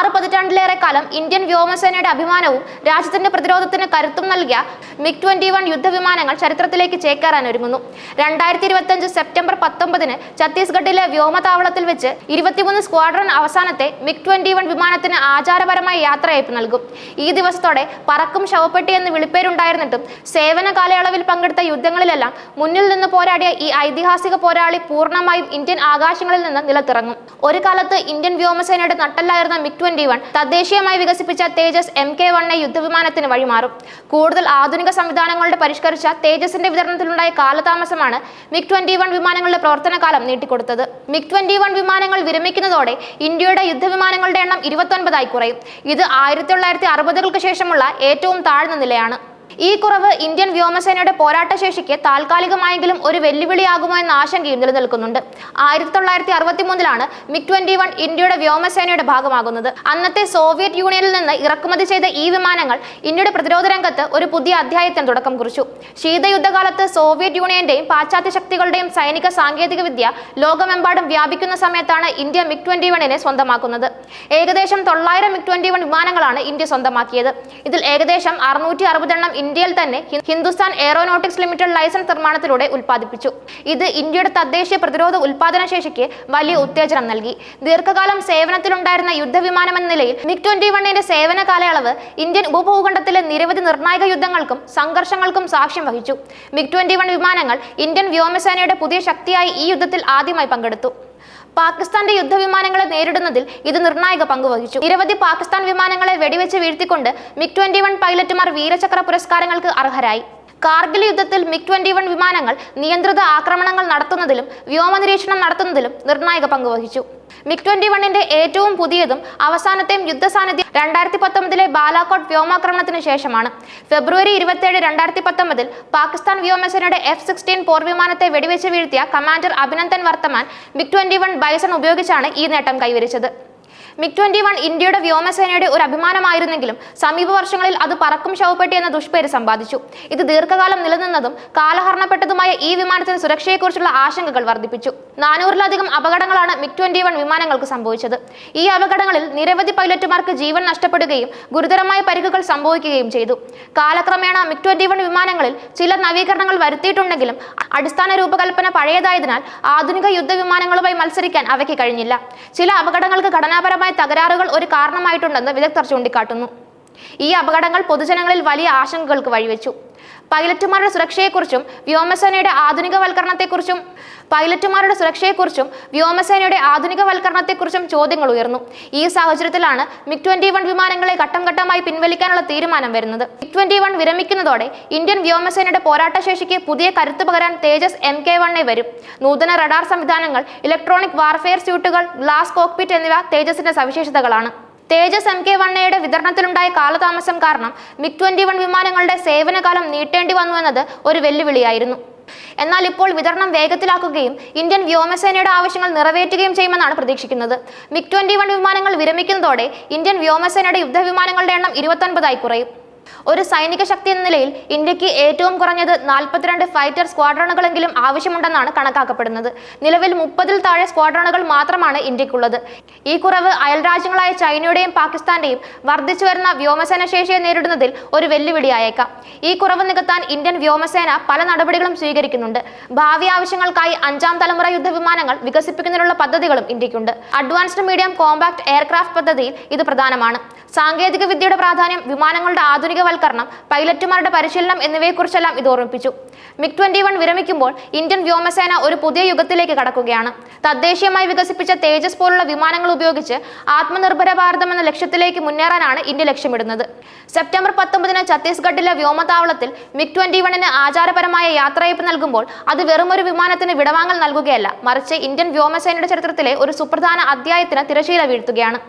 6 പതിറ്റാണ്ടിലേറെ കാലം ഇന്ത്യൻ വ്യോമസേനയുടെ അഭിമാനവും രാജ്യത്തിന്റെ പ്രതിരോധത്തിന് കരുത്തും നൽകിയ MiG-21 യുദ്ധവിമാനങ്ങൾ ചരിത്രത്തിലേക്ക് ചേക്കേറാൻ ഒരുങ്ങുന്നു. 2025 സെപ്റ്റംബർ 19 ഛത്തീസ്ഗഡിലെ വ്യോമതാവളത്തിൽ വെച്ച് 23 സ്ക്വാഡ്രൺ അവസാനത്തെ MiG-21 വിമാനത്തിന് ആചാരപരമായ യാത്രയയപ്പ് നൽകും. ഈ ദിവസത്തോടെ പറക്കും ശവപ്പെട്ടി എന്ന് വിളിപ്പേരുണ്ടായിരുന്നിട്ടും സേവന കാലയളവിൽ പങ്കെടുത്ത യുദ്ധങ്ങളിലെല്ലാം മുന്നിൽ നിന്ന് പോരാടിയ ഈ ഐതിഹാസിക പോരാളി പൂർണ്ണമായും ഇന്ത്യൻ ആകാശങ്ങളിൽ നിന്ന് നിലത്തിറങ്ങും. ഒരു കാലത്ത് ഇന്ത്യൻ വ്യോമസേനയുടെ നട്ടെല്ലായിരുന്ന MiG-21 തദ്ദേശീയമായി വികസിപ്പിച്ച തേജസ് Mk-1A യുദ്ധവിമാനത്തിന് വഴിമാറും. കൂടുതൽ ആധുനിക സംവിധാനങ്ങളുടെ പരിഷ്കരിച്ച തേജസിന്റെ വിതരണത്തിലുണ്ടായ കാലതാമസമാണ് MiG-21 വിമാനങ്ങളുടെ പ്രവർത്തനകാലം നീട്ടിക്കൊടുത്തത്. MiG-21 വിമാനങ്ങൾ വിരമിക്കുന്നതോടെ ഇന്ത്യയുടെ യുദ്ധവിമാനങ്ങളുടെ എണ്ണം 29 കുറയും. ഇത് 1960-കൾക്ക് ശേഷമുള്ള ഏറ്റവും താഴ്ന്ന നിലയാണ്. ഈ കുറവ് ഇന്ത്യൻ വ്യോമസേനയുടെ പോരാട്ടശേഷിക്ക് താൽക്കാലികമായെങ്കിലും ഒരു വെല്ലുവിളിയാകുമോ എന്ന ആശങ്കയും നിലനിൽക്കുന്നുണ്ട്. 1963-ലാണ് MiG-21 ഇന്ത്യയുടെ വ്യോമസേനയുടെ ഭാഗമാകുന്നത്. അന്നത്തെ സോവിയറ്റ് യൂണിയനിൽ നിന്ന് ഇറക്കുമതി ചെയ്ത ഈ വിമാനങ്ങൾ ഇന്ത്യയുടെ പ്രതിരോധ രംഗത്ത് ഒരു പുതിയ അധ്യായത്തിന് തുടക്കം കുറിച്ചു. ശീതയുദ്ധകാലത്ത് സോവിയറ്റ് യൂണിയന്റെയും പാശ്ചാത്യ ശക്തികളുടെയും സൈനിക സാങ്കേതിക വിദ്യ ലോകമെമ്പാടും വ്യാപിക്കുന്ന സമയത്താണ് ഇന്ത്യ MiG-21 സ്വന്തമാക്കുന്നത്. ഏകദേശം 900 MiG-21 വിമാനങ്ങളാണ് ഇന്ത്യ സ്വന്തമാക്കിയത്. ഇതിൽ ഏകദേശം 660 എണ്ണം ഇന്ത്യയിൽ തന്നെ ഹിന്ദുസ്ഥാൻ എയറോനോട്ടിക്സ് ലിമിറ്റഡ് ലൈസൻസ് നിർമ്മാണത്തിലൂടെ ഉൽപ്പാദിപ്പിച്ചു. ഇത് ഇന്ത്യയുടെ തദ്ദേശീയ പ്രതിരോധ ഉൽപാദന ശേഷിക്ക് വലിയ ഉത്തേജനം നൽകി. ദീർഘകാലം സേവനത്തിലുണ്ടായിരുന്ന യുദ്ധവിമാനമെന്ന നിലയിൽ MiG-21 സേവന കാലയളവ് ഇന്ത്യൻ ഉപഭൂഖണ്ഡത്തിലെ നിരവധി നിർണായക യുദ്ധങ്ങൾക്കും സംഘർഷങ്ങൾക്കും സാക്ഷ്യം വഹിച്ചു. MiG-21 വിമാനങ്ങൾ ഇന്ത്യൻ വ്യോമസേനയുടെ പുതിയ ശക്തിയായി ഈ യുദ്ധത്തിൽ ആദ്യമായി പങ്കെടുത്തു. പാകിസ്ഥാന്റെ യുദ്ധവിമാനങ്ങളെ നേരിടുന്നതിൽ ഇത് നിർണായക പങ്കുവഹിച്ചു. നിരവധി പാകിസ്ഥാൻ വിമാനങ്ങളെ വെടിവെച്ച് വീഴ്ത്തിക്കൊണ്ട് MiG-21 പൈലറ്റുമാർ വീരചക്ര പുരസ്കാരങ്ങൾക്ക് അർഹരായി. കാർഗിൽ യുദ്ധത്തിൽ MiG-21 വിമാനങ്ങൾ നിയന്ത്രിത ആക്രമണങ്ങൾ നടത്തുന്നതിലും വ്യോമനിരീക്ഷണം നടത്തുന്നതിലും നിർണായക പങ്കുവഹിച്ചു. MiG-21 ഏറ്റവും പുതിയതും അവസാനത്തെയും യുദ്ധസാന്നിധ്യം 2019 ബാലാകോട്ട് വ്യോമാക്രമണത്തിന് ശേഷമാണ്. ഫെബ്രുവരി 27, 2019 പാകിസ്ഥാൻ വ്യോമസേനയുടെ F-16 പോർവിമാനത്തെ വെടിവെച്ച് വീഴ്ത്തിയ കമാൻഡർ അഭിനന്ദൻ വർത്തമാൻ MiG-21 ബൈസൺ ഉപയോഗിച്ചാണ് ഈ നേട്ടം കൈവരിച്ചത്. MiG-21 ഇന്ത്യയുടെ വ്യോമസേനയുടെ ഒരു അഭിമാനമായിരുന്നെങ്കിലും സമീപ വർഷങ്ങളിൽ അത് പറക്കും ശവപ്പെട്ടി എന്ന ദുഷ്പേര് സമ്പാദിച്ചു. ഇത് ദീർഘകാലം നിലനിന്നതും കാലഹരണപ്പെട്ടതുമായ ഈ വിമാനത്തിന്റെ സുരക്ഷയെക്കുറിച്ചുള്ള ആശങ്കകൾ വർദ്ധിപ്പിച്ചു. 400-ലധികം അപകടങ്ങളാണ് MiG-21 വിമാനങ്ങൾക്ക് സംഭവിച്ചത്. ഈ അപകടങ്ങളിൽ നിരവധി പൈലറ്റുമാർക്ക് ജീവൻ നഷ്ടപ്പെടുകയും ഗുരുതരമായ പരിക്കുകൾ സംഭവിക്കുകയും ചെയ്തു. കാലക്രമേണ MiG-21 വിമാനങ്ങളിൽ ചില നവീകരണങ്ങൾ വരുത്തിയിട്ടുണ്ടെങ്കിലും അടിസ്ഥാന രൂപകൽപ്പന പഴയതായതിനാൽ ആധുനിക യുദ്ധവിമാനങ്ങളുമായി മത്സരിക്കാൻ അവയ്ക്ക് കഴിഞ്ഞില്ല. ചില അപകടങ്ങൾക്ക് ഘടനാപരമായ തകരാറുകൾ ഒരു കാരണമായിട്ടുണ്ടെന്ന് വിദഗ്ധർ ചൂണ്ടിക്കാട്ടുന്നു. ഈ അപകടങ്ങൾ പൊതുജനങ്ങളിൽ വലിയ ആശങ്കകൾക്ക് വഴിവെച്ചു. പൈലറ്റുമാരുടെ സുരക്ഷയെക്കുറിച്ചും വ്യോമസേനയുടെ ആധുനികവൽക്കരണത്തെക്കുറിച്ചും ചോദ്യങ്ങൾ ഉയർന്നു. ഈ സാഹചര്യത്തിലാണ് MiG-21 വിമാനങ്ങളെ ഘട്ടം ഘട്ടമായി പിൻവലിക്കാനുള്ള തീരുമാനം വരുന്നത്. MiG-21 വിരമിക്കുന്നതോടെ ഇന്ത്യൻ വ്യോമസേനയുടെ പോരാട്ടശേഷിക്ക് പുതിയ കരുത്ത് പകരാൻ തേജസ് Mk-1A വരും. നൂതന റഡാർ സംവിധാനങ്ങൾ, ഇലക്ട്രോണിക് വാർഫെയർ സ്യൂട്ടുകൾ, ഗ്ലാസ് കോക്പിറ്റ് എന്നിവ തേജസിന്റെ സവിശേഷതകളാണ്. തേജസ് Mk-1A വിതരണത്തിലുണ്ടായ കാലതാമസം കാരണം MiG-21 വിമാനങ്ങളുടെ സേവനകാലം നീട്ടേണ്ടി വന്നു എന്നത് ഒരു വെല്ലുവിളിയായിരുന്നു. എന്നാൽ ഇപ്പോൾ വിതരണം വേഗത്തിലാക്കുകയും ഇന്ത്യൻ വ്യോമസേനയുടെ ആവശ്യങ്ങൾ നിറവേറ്റുകയും ചെയ്യുമെന്നാണ് പ്രതീക്ഷിക്കുന്നത്. MiG-21 വിമാനങ്ങൾ വിരമിക്കുന്നതോടെ ഇന്ത്യൻ വ്യോമസേനയുടെ യുദ്ധവിമാനങ്ങളുടെ എണ്ണം 29 കുറയും. ഒരു സൈനിക ശക്തി എന്ന നിലയിൽ ഇന്ത്യക്ക് ഏറ്റവും കുറഞ്ഞത് 42 ഫൈറ്റർ സ്ക്വാഡ്രണുകളെങ്കിലും ആവശ്യമുണ്ടെന്നാണ് കണക്കാക്കപ്പെടുന്നത്. നിലവിൽ 30-ൽ താഴെ സ്ക്വാഡ്രണുകൾ മാത്രമാണ് ഇന്ത്യക്കുള്ളത്. ഈ കുറവ് അയൽരാജ്യങ്ങളായ ചൈനയുടെയും പാകിസ്ഥാന്റെയും വർദ്ധിച്ചു വരുന്ന വ്യോമസേന ശേഷിയെ നേരിടുന്നതിൽ ഒരു വെല്ലുവിളിയായേക്കാം. ഈ കുറവ് നികത്താൻ ഇന്ത്യൻ വ്യോമസേന പല നടപടികളും സ്വീകരിക്കുന്നുണ്ട്. ഭാവി ആവശ്യങ്ങൾക്കായി 5ാം തലമുറ യുദ്ധവിമാനങ്ങൾ വികസിപ്പിക്കുന്നതിനുള്ള പദ്ധതികളും ഇന്ത്യക്കുണ്ട്. അഡ്വാൻസ്ഡ് മീഡിയം കോമ്പാക്ട് എയർക്രാഫ്റ്റ് പദ്ധതിയിൽ ഇത് പ്രധാനമാണ്. സാങ്കേതിക വിദ്യയുടെ പ്രാധാന്യം, വിമാനങ്ങളുടെ ആധുനികവൽക്കരണം, പൈലറ്റുമാരുടെ പരിശീലനം എന്നിവയെക്കുറിച്ചെല്ലാം ഇത് ഓർമ്മിപ്പിച്ചു. MiG-21 വിരമിക്കുമ്പോൾ ഇന്ത്യൻ വ്യോമസേന ഒരു പുതിയ യുഗത്തിലേക്ക് കടക്കുകയാണ്. തദ്ദേശീയമായി വികസിപ്പിച്ച തേജസ് പോലുള്ള വിമാനങ്ങൾ ഉപയോഗിച്ച് ആത്മനിർഭര ഭാരതം എന്ന ലക്ഷ്യത്തിലേക്ക് മുന്നേറാനാണ് ഇന്ത്യ ലക്ഷ്യമിടുന്നത്. സെപ്റ്റംബർ 19 ഛത്തീസ്ഗഡിലെ വ്യോമതാവളത്തിൽ MiG-21 ആചാരപരമായ യാത്രയയപ്പ് നൽകുമ്പോൾ അത് വെറുമൊരു വിമാനത്തിന് വിടവാങ്ങൽ നൽകുകയല്ല, മറിച്ച് ഇന്ത്യൻ വ്യോമസേനയുടെ ചരിത്രത്തിലെ ഒരു സുപ്രധാന അധ്യായത്തിന് തിരശീല വീഴ്ത്തുകയാണ്.